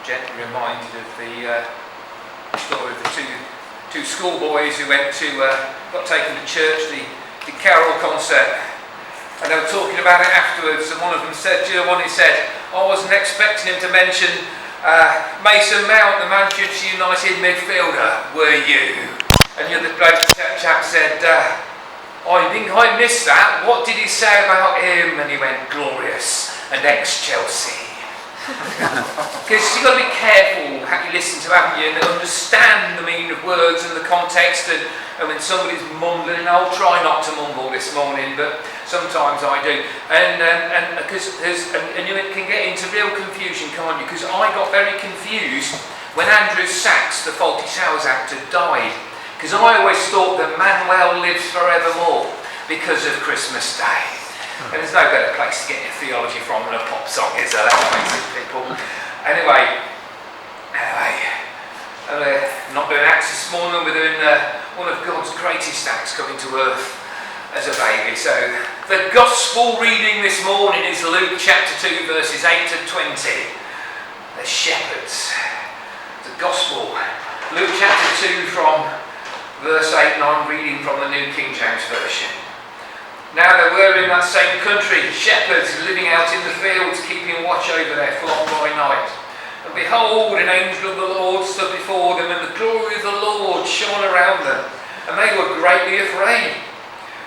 gently reminded of the story of the two schoolboys who got taken to church, the carol concert, and they were talking about it afterwards, and one of them said, I wasn't expecting him to mention Mason Mount, the Manchester United midfielder, were you? And the other chap said, I think I missed that. What did he say about him? And he went, glorious and ex-Chelsea. Because you've got to be careful how you listen to, haven't you, and understand the meaning of words and the context. And when somebody's mumbling, and I'll try not to mumble this morning, but sometimes I do. And you can get into real confusion, can't you? Because I got very confused when Andrew Sachs, the Fawlty Towers actor, died. Because I always thought that Manuel lives forevermore because of Christmas Day. And there's no better place to get your theology from than a pop song, is there? Let's face it, people. Anyway, I'm not doing acts this morning, we're doing one of God's greatest acts coming to earth as a baby. So, the Gospel reading this morning is Luke chapter 2, verses 8 to 20. The shepherds. The Gospel. Luke chapter 2 from verse 8, and I'm reading from the New King James Version. Now there were in that same country shepherds living out in the fields, keeping watch over their flock by night. And behold, an angel of the Lord stood before them, and the glory of the Lord shone around them, and they were greatly afraid.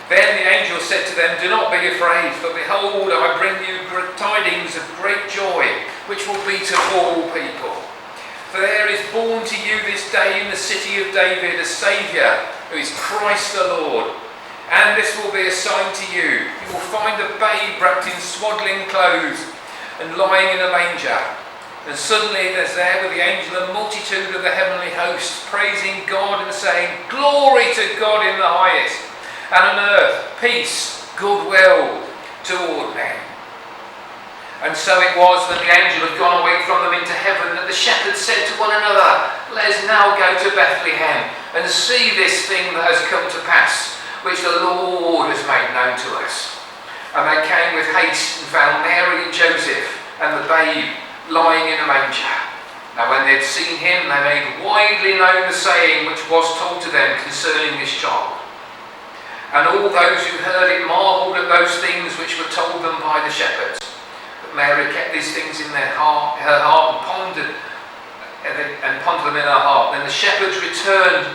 Then the angel said to them, do not be afraid, for behold, I bring you tidings of great joy, which will be to all people. For there is born to you this day in the city of David a Saviour, who is Christ the Lord. And this will be a sign to you. You will find a babe wrapped in swaddling clothes and lying in a manger. And suddenly there's there with the angel a multitude of the heavenly hosts, praising God and saying, glory to God in the highest, and on earth peace, goodwill toward men. And so it was when the angel had gone away from them into heaven that the shepherds said to one another, let us now go to Bethlehem and see this thing that has come to pass, which the Lord has made known to us. And they came with haste and found Mary and Joseph and the babe lying in a manger. Now when they had seen him, they made widely known the saying which was told to them concerning this child. And all those who heard it marvelled at those things which were told them by the shepherds. Mary kept these things in her heart and pondered them in her heart. Then the shepherds returned,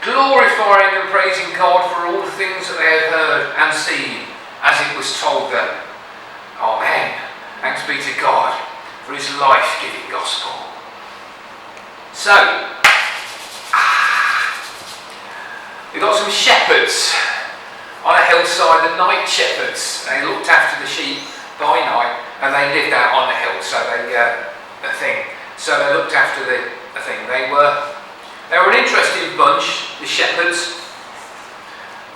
glorifying and praising God for all the things that they had heard and seen, as it was told them. Amen. Thanks be to God for his life-giving gospel. So, we've got some shepherds on a hillside, the night shepherds. They looked after the sheep by night, and they lived out on the hill, so they looked after the thing. They were an interesting bunch, the shepherds.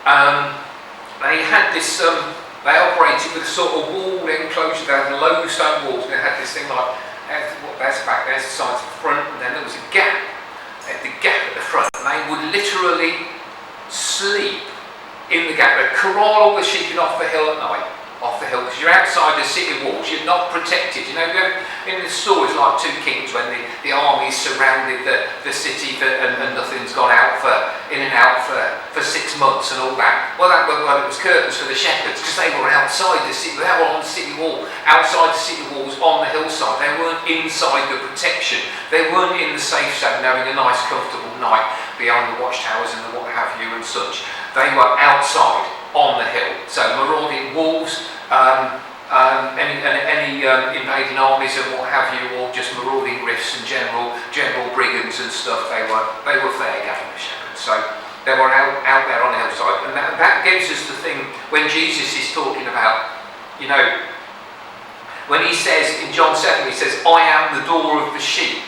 They had this, they operated with a sort of walled enclosure. They had low stone walls, and they had this thing like, there's the back, there's the sides of the front, and then there was a gap. They had the gap at the front, and they would literally sleep in the gap. They'd corral all the sheep off the hill at night. Off the hill, because you're outside the city walls, you're not protected. You know, in the stories like Two Kings, when the armies surrounded the city and nothing's gone out in and out for 6 months and all that. Well, it was curtains for the shepherds, because they were outside the city. They were on the city wall, outside the city walls, on the hillside. They weren't inside the protection. They weren't in the safe zone, having a nice, comfortable night behind the watchtowers and the what have you and such. They were outside on the hill. So marauding wolves, any invading armies and what have you, or just marauding riffs and general brigands and stuff, they were fair game, the shepherds. So they were out there on the hillside. And that gives us the thing when Jesus is talking about, you know, when he says in John 7, he says, I am the door of the sheep.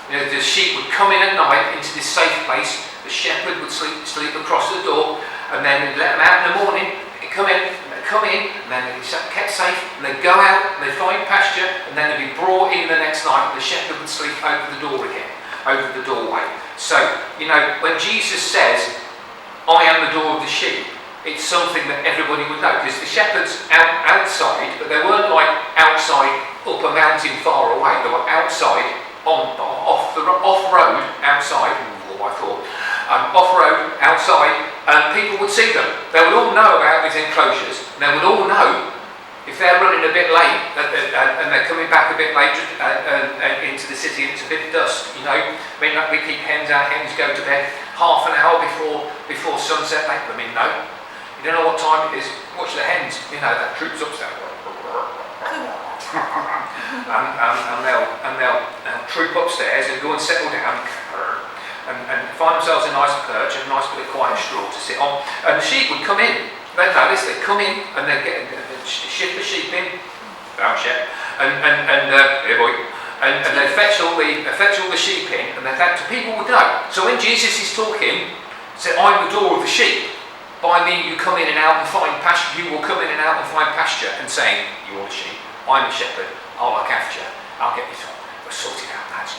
You know, the sheep would come in at night into this safe place, the shepherd would sleep across the door, and then they'd let them out in the morning, they'd come in, and then they'd be kept safe, and they'd go out, and they'd find pasture, and then they'd be brought in the next night, and the shepherd would sleep over the door again, over the doorway. So, you know, when Jesus says, I am the door of the sheep, it's something that everybody would know, because the shepherds outside, but they weren't like outside up a mountain far away. They were outside, off-road, outside, what I thought, off-road, outside, and people would see them. They would all know about these enclosures, and they would all know if they're running a bit late and they're coming back a bit late into the city, it's a bit dusk, you know. I mean, like we keep hens, our hens go to bed half an hour before sunset. They come in, no. You don't know what time it is. Watch the hens, you know, that troops upstairs. and they'll troop upstairs and go and settle down and find themselves a nice perch and a nice bit of quiet straw to sit on. And the sheep would come in. They'd notice, they'd come in and they'd shift the sheep in, here boy, and they'd fetch all the sheep in, and people would know. So when Jesus is talking, say, I'm the door of the sheep. By me you come in and out and find pasture. You will come in and out and find pasture. And saying, you're the sheep, I'm the shepherd. I'll look after you. I'll get you sorted out. That's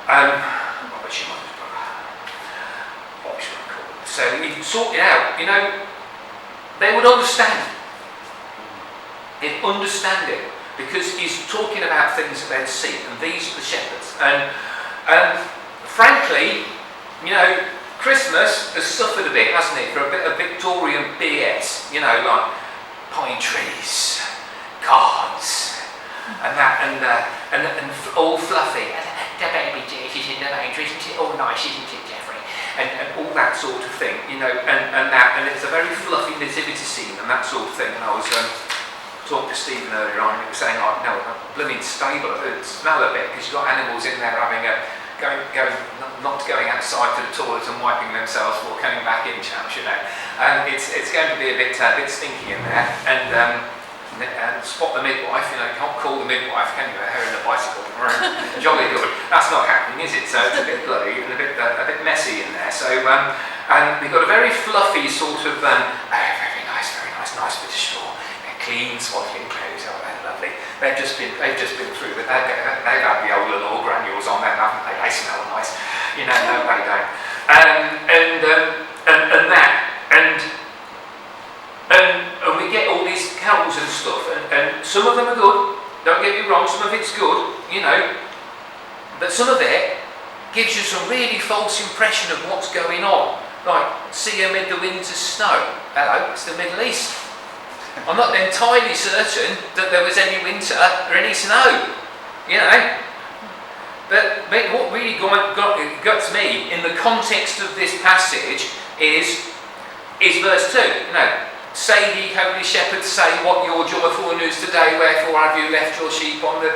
that. So he sorted out. You know, they would understand. They'd understand it because he's talking about things that they'd seen, and these are the shepherds. And frankly, you know, Christmas has suffered a bit, hasn't it, for a bit of Victorian BS, you know, like pine trees, cards, and that, and all fluffy. The baby Jesus in the manger, isn't it all nice, isn't it, Jeffrey? And all that sort of thing, you know, and it's a very fluffy nativity scene and that sort of thing. And I was talking to Stephen earlier on, and he was saying, like, no, blooming stable, it smell a bit because you've got animals in there having not going outside to the toilet and wiping themselves before coming back in, chaps, you know. And it's going to be a bit stinky in there. And spot the midwife, you know, you can't call the midwife, can you? Her in a bicycle, jolly good. That's not happening, is it? So it's a bit bloody and a bit messy in there. So and we've got a very fluffy sort of, very nice bit of straw. Clean, swaddling clothes, oh, they're lovely. They've just been through, but they've had the old little granules on them, haven't they? They smell nice, you know. No, they don't. And we get all these carols and stuff, and some of them are good. Don't get me wrong, some of it's good, you know. But some of it gives you some really false impression of what's going on. Like, see amid the winter's snow. Hello, it's the Middle East. I'm not entirely certain that there was any winter or any snow, you know. But what really guts me in the context of this passage is verse 2. You know, say ye holy shepherds, say what your joyful news today. Wherefore have you left your sheep on the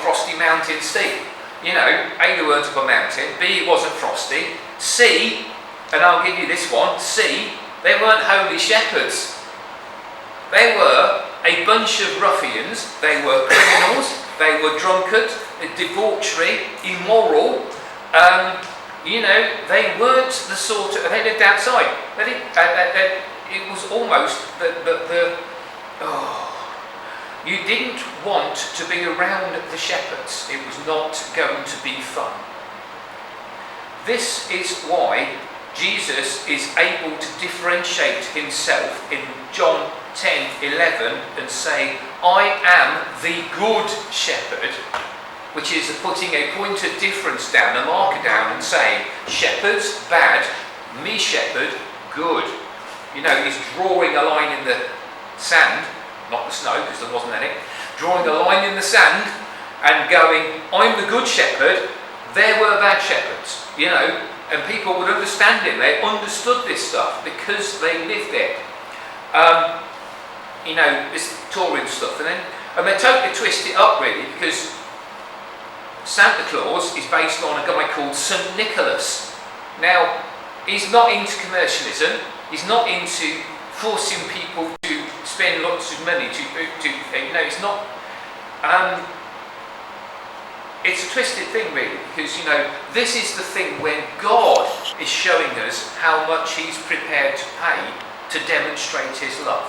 frosty mountain steep? You know, A, they weren't up a mountain. B, it wasn't frosty. C, and I'll give you this one. C, they weren't holy shepherds. They were a bunch of ruffians, they were criminals, they were drunkards, debauchery, immoral. You know, they weren't the sort of, they lived outside. It was almost you didn't want to be around the shepherds. It was not going to be fun. This is why Jesus is able to differentiate himself in John 10:11 and say, I am the good shepherd, which is putting a point of difference down, a marker down, and saying, shepherds, bad, me shepherd, good. You know, he's drawing a line in the sand, not the snow because there wasn't any, drawing a line in the sand and going, I'm the good shepherd, there were bad shepherds, you know. And people would understand it. They understood this stuff because they lived it. You know, this Victorian stuff. And they totally twist it up, really, because Santa Claus is based on a guy called St. Nicholas. Now, he's not into commercialism. He's not into forcing people to spend lots of money to you know, it's not... It's a twisted thing, really, because, you know, this is the thing when God is showing us how much he's prepared to pay to demonstrate his love.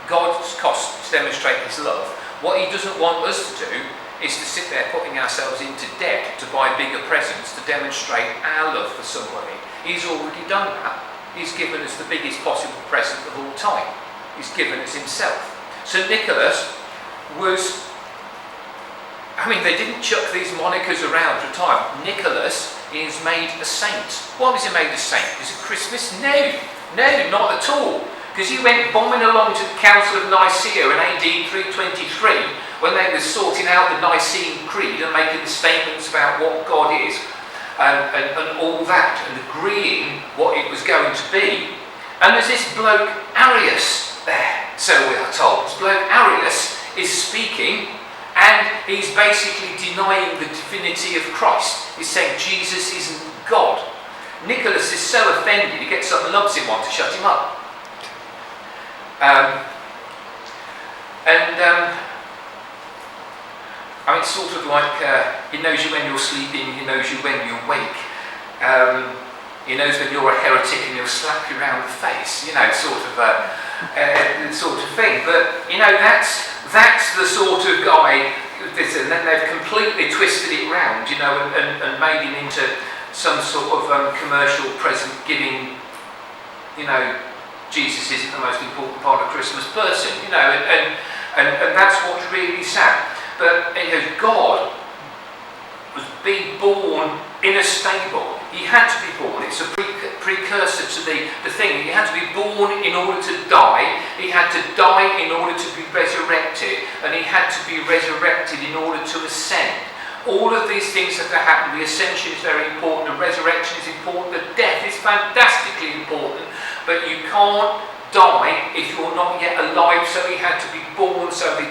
God's cost to demonstrate his love. What he doesn't want us to do is to sit there putting ourselves into debt to buy bigger presents to demonstrate our love for somebody. He's already done that. He's given us the biggest possible present of all time. He's given us himself. St. Nicholas was, they didn't chuck these monikers around for a time. Nicholas is made a saint. Why was he made a saint? Because of Christmas? No, not at all. Because he went bombing along to the Council of Nicaea in AD 323 when they were sorting out the Nicene Creed and making the statements about what God is and all that, and agreeing what it was going to be. And there's this bloke Arius there, so we are told. This bloke Arius is speaking, and he's basically denying the divinity of Christ. He's saying Jesus isn't God. Nicholas is so offended, he gets up and lobs him one to shut him up. It's sort of like he knows you when you're sleeping, he knows you when you're awake. He knows when you're a heretic and he'll slap you around the face, sort of thing. But, that's the sort of guy, and then they've completely twisted it round, and made him into some sort of commercial present giving, Jesus isn't the most important part of Christmas person, and that's what's really sad. But God was being born in a stable. He had to be born. It's a precursor to the thing. He had to be born in order to die. He had to die in order to be resurrected. And he had to be resurrected in order to ascend. All of these things have to happen. The ascension is very important. The resurrection is important. The death is fantastically important. But you can't die if you're not yet alive. So he had to be born. So the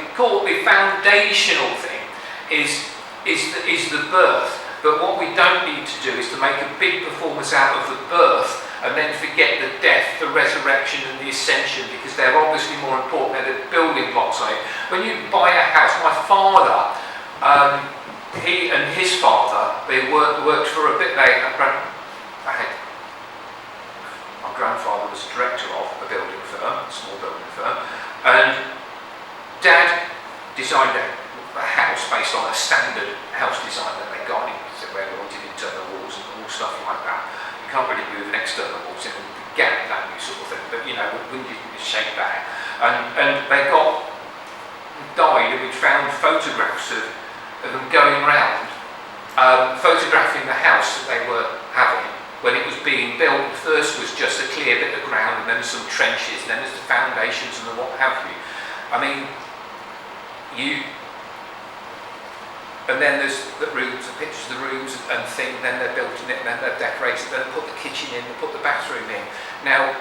foundational thing is the birth. But what we don't need to do is to make a big performance out of the birth and then forget the death, the resurrection and the ascension, because they're obviously more important. They're the building blocks on it. When you buy a house, my father, he and his father, they worked for a bit. My grandfather was a director of a building firm, a small building firm, and Dad designed a house based on a standard house design that they got in, where they wanted internal walls and all stuff like that. You can't really move an external walls in and gap that new sort of thing, but wouldn't you shape that? And they died, and we found photographs of them going around, photographing the house that they were having when it was being built. First was just a clear bit of ground, and then there's some trenches, and then there's the foundations and the what have you. And then there's the rooms, the pictures of the rooms and things, then they're built in it, and then they're decorated, then they put the kitchen in, they put the bathroom in. Now,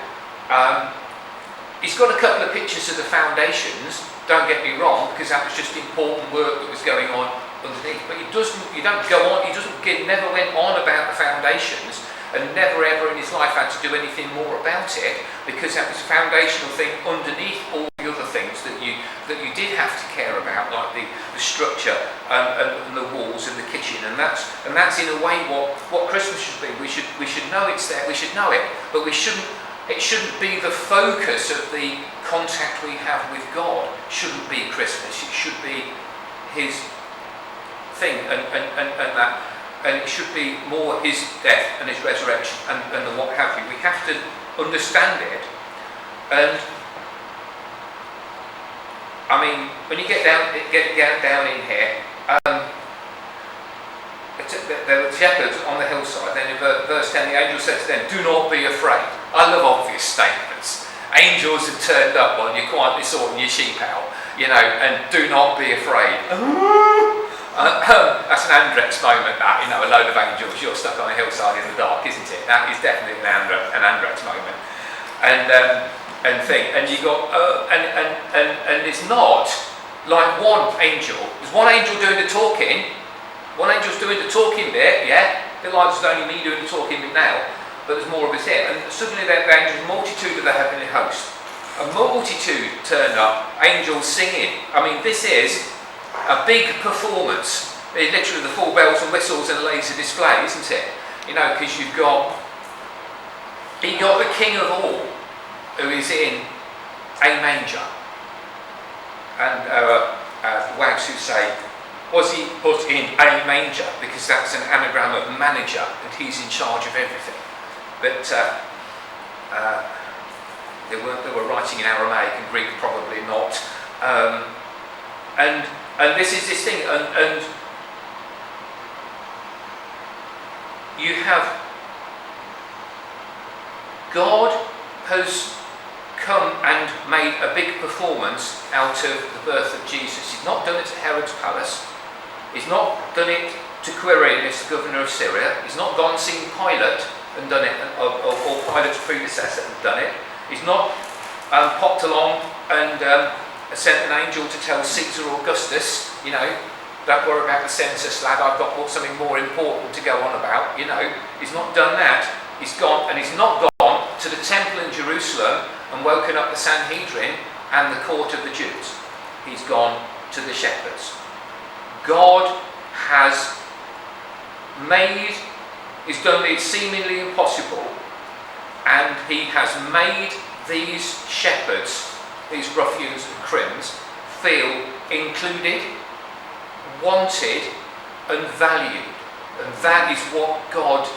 he's got a couple of pictures of the foundations, don't get me wrong, because that was just important work that was going on underneath. But he never went on about the foundations, and never ever in his life had to do anything more about it, because that was a foundational thing underneath all the other things that you did have to care about, like the structure and the walls and the kitchen, and that's in a way what Christmas should be. We should know it's there, we should know it, but it shouldn't be the focus of the contact we have with God. It shouldn't be Christmas, it should be his thing, and it should be more his death and his resurrection and the what have you. We have to understand it. And when you get down in here, there were shepherds on the hillside. Then in verse 10, the angel said to them, "Do not be afraid." I love obvious statements. Angels have turned up while you're quietly sorting your sheep out, and do not be afraid. That's an Andrex moment, that, a load of angels, you're stuck on a hillside in the dark, isn't it? That is definitely an Andrex moment. And you got, and it's not like one angel. There's one angel doing the talking, one angel's doing the talking bit, yeah? A bit like it's only me doing the talking bit now, but there's more of us here. And suddenly the angels, multitude of the heavenly host. A multitude turned up, angels singing. This is a big performance. It's literally the full bells and whistles and laser display, isn't it? Because you got the King of all, who is in a manger. And wags who say, was he put in a manger? Because that's an anagram of manager, and he's in charge of everything. But they were writing in Aramaic and Greek, probably not Um, and this is this thing, and you have God has come and made a big performance out of the birth of Jesus. He's not done it at Herod's palace. He's not done it to Quirinius, the governor of Syria. He's not gone and seen Pilate and done it, or Pilate's predecessor and done it. He's not popped along and sent an angel to tell Caesar Augustus, don't worry about the census, lad, I've got something more important to go on about. He's not done that. He's gone, and he's not gone to the temple in Jerusalem and woken up the Sanhedrin and the court of the Jews. He's gone to the shepherds. God has he's done the seemingly impossible, and he has made these shepherds, these ruffians and crims, feel included, wanted and valued. And that is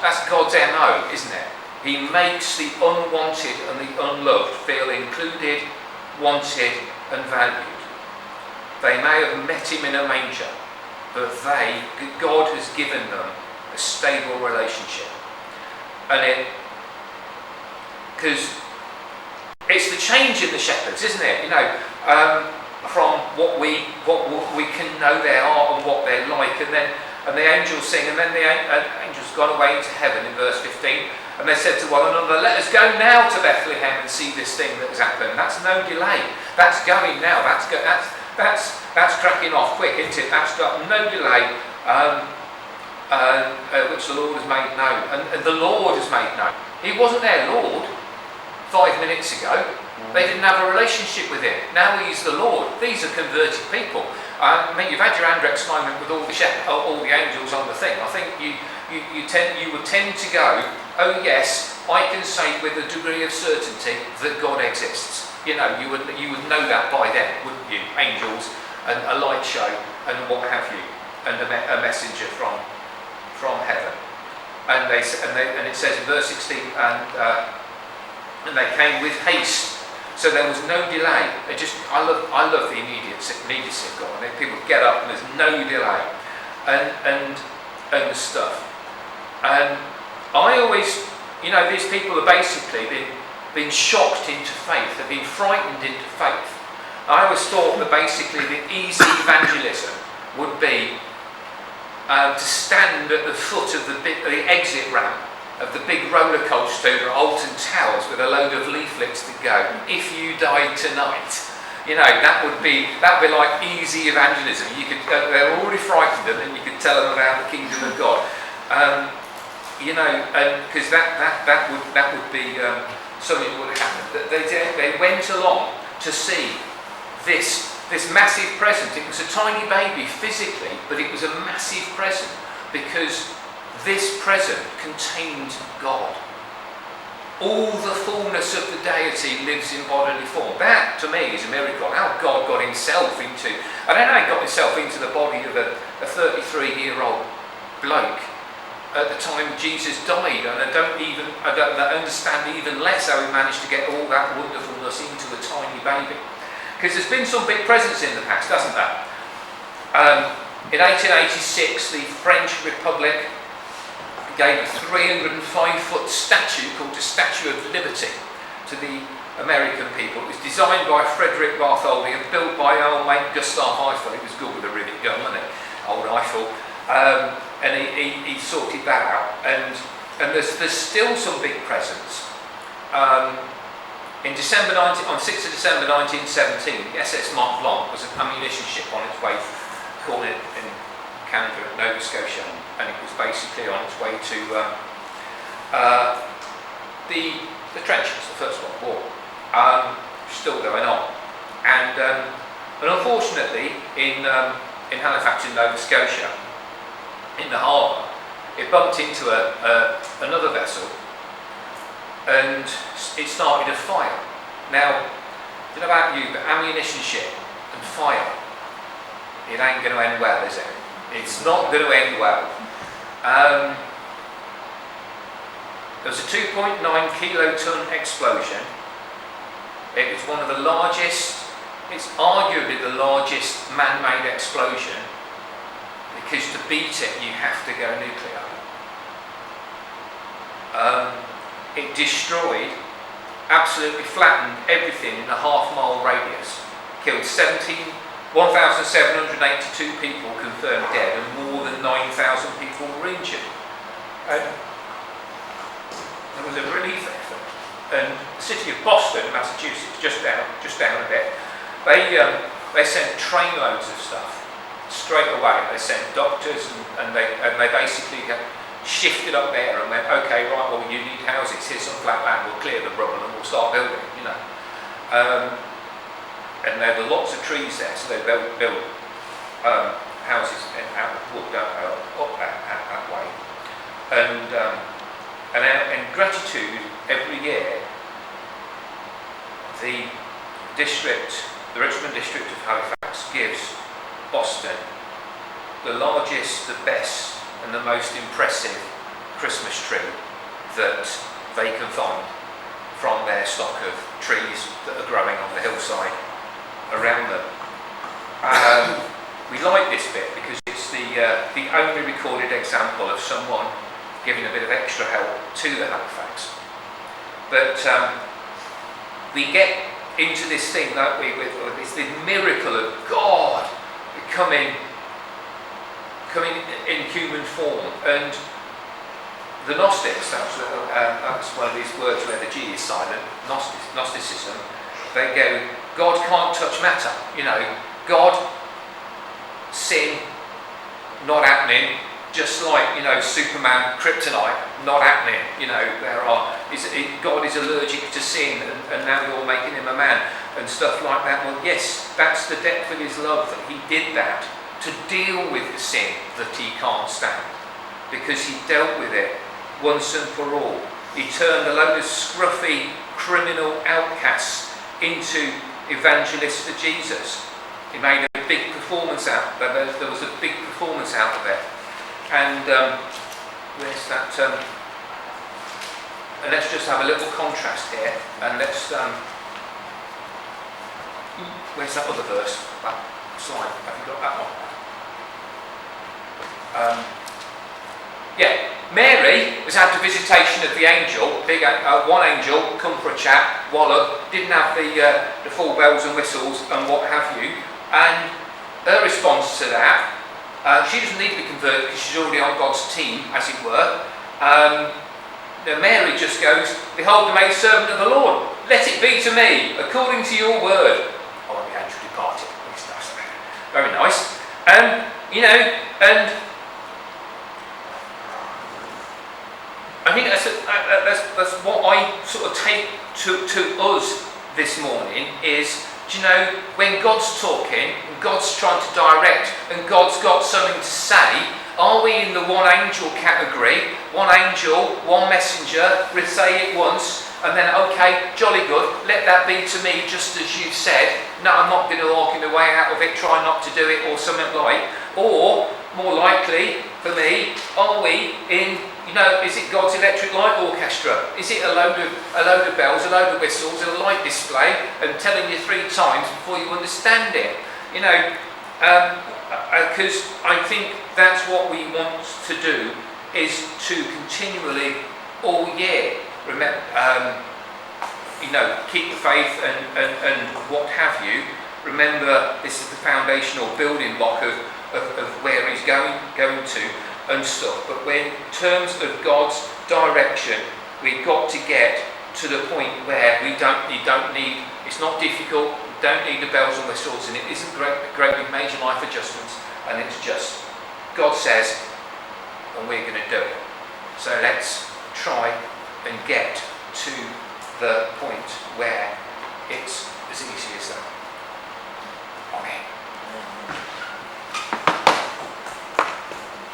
that's God's MO, isn't it? He makes the unwanted and the unloved feel included, wanted and valued. They may have met him in a manger, but God has given them a stable relationship. And because it's the change in the shepherds, isn't it? From what we can know they are and what they're like, and the angels sing, and then the angels gone away into heaven in verse 15, and they said to one another, let us go now to Bethlehem and see this thing that has happened. That's no delay. That's going now. That's cracking off quick, isn't it? That's got no delay, which the Lord has made known. And the Lord has made known. He wasn't their Lord 5 minutes ago. They didn't have a relationship with him. Now he's the Lord. These are converted people. You've had your Andrex moment with all the angels on the thing. I think you would tend to go, oh yes, I can say with a degree of certainty that God exists. You would know that by then, wouldn't you? Angels and a light show and what have you, and a messenger from heaven. And it says in verse 16, and they came with haste. So there was no delay. I love the immediacy of God. People get up and there's no delay, and the stuff. And I always, these people have basically been shocked into faith. They've been frightened into faith. I always thought that basically the easy evangelism would be to stand at the foot of the exit ramp of the big roller coaster at Alton Towers with a load of leaflets that go, if you died tonight. That would be like easy evangelism. They're already frightened, and then you could tell them about the kingdom of God. Because that would be something that would happen. They went along to see this massive present. It was a tiny baby physically, but it was a massive present because this present contained God. All the fullness of the deity lives in bodily form. That, to me, is a miracle. How God got himself into... I don't know how he got himself into the body of a 33-year-old bloke at the time Jesus died. And I don't understand even less how he managed to get all that wonderfulness into a tiny baby. Because there's been some big presents in the past, hasn't there? In 1886, the French Republic gave a 305-foot statue called the Statue of Liberty to the American people. It was designed by Frederick Bartholdi and built by old mate Gustav Eiffel. It was good with a rivet gun, wasn't it? Old Eiffel. And he sorted that out. And there's still some big presents. On 6th of December 1917, the SS Mont Blanc was an ammunition ship on its way, called it in Canada, Nova Scotia, and it was basically on its way to the trenches, the First World War, still going on. And unfortunately, in Halifax, in Nova Scotia, in the harbour, it bumped into another vessel, and it started a fire. Now, I don't know about you, but ammunition ship and fire, it ain't going to end well, is it? It's not going to end well. There was a 2.9 kiloton explosion. It was one of the largest It's arguably the largest man-made explosion, because to beat it you have to go nuclear. It destroyed, absolutely flattened everything in a half-mile radius. Killed 1,782 people confirmed dead, and more than 9,000 people were injured. And there was a relief effort. And the city of Boston, Massachusetts, just down a bit, they sent trainloads of stuff straight away. They sent doctors, and they basically shifted up there and went, okay, right, well, you need houses, here's some flat land, we'll clear the rubble and we'll start building, and there were lots of trees there, so they built houses out of wood, up that way. And in gratitude, every year, the Richmond district of Halifax gives Boston the largest, the best, and the most impressive Christmas tree that they can find from their stock of trees that are growing on the hillside around them. We like this bit because it's the only recorded example of someone giving a bit of extra help to the Halifax. But we get into this thing, don't we, with this miracle of God coming in human form. And the Gnostics, that's one of these words where the G is silent, Gnosticism, they go, God can't touch matter. God, sin, not happening, just like, Superman, kryptonite, not happening. God is allergic to sin, and now you're making him a man, and stuff like that. Well, yes, that's the depth of his love, that he did that to deal with the sin that he can't stand, because he dealt with it once and for all. He turned a load of scruffy criminal outcasts into evangelists for Jesus. He made a big performance out of it. There was a big performance out of it. And where's that? And let's just have a little contrast here, and let's where's that other verse? That slide, have you got that one? Mary was had the visitation of the angel, one angel, come for a chat, wallop, didn't have the full bells and whistles and what have you, and her response to that, she doesn't need to be converted because she's already on God's team, as it were. Mary just goes, behold the maidservant of the Lord, let it be to me according to your word. Oh, and the angel departed. Very nice. And I think that's what I sort of take to us this morning is, when God's talking, and God's trying to direct, and God's got something to say, are we in the one angel category? One angel, one messenger, we say it once, and then, okay, jolly good, let that be to me just as you've said. No, I'm not going to argue the way out of it, try not to do it, or something like. Or, more likely, for me, are we in, is it God's electric light orchestra? Is it a load of bells, a load of whistles, a light display, and telling you 3 times before you understand it? Because I think that's what we want to do, is to continually, all year, remember, keep the faith and what have you. Remember, this is the foundational building block of where he's going to and stuff. But when in terms of God's direction, we've got to get to the point where you don't need, it's not difficult, you don't need the bells and whistles, and it isn't great big major life adjustments, and it's just God says, and we're going to do it. So let's try and get to the point where it's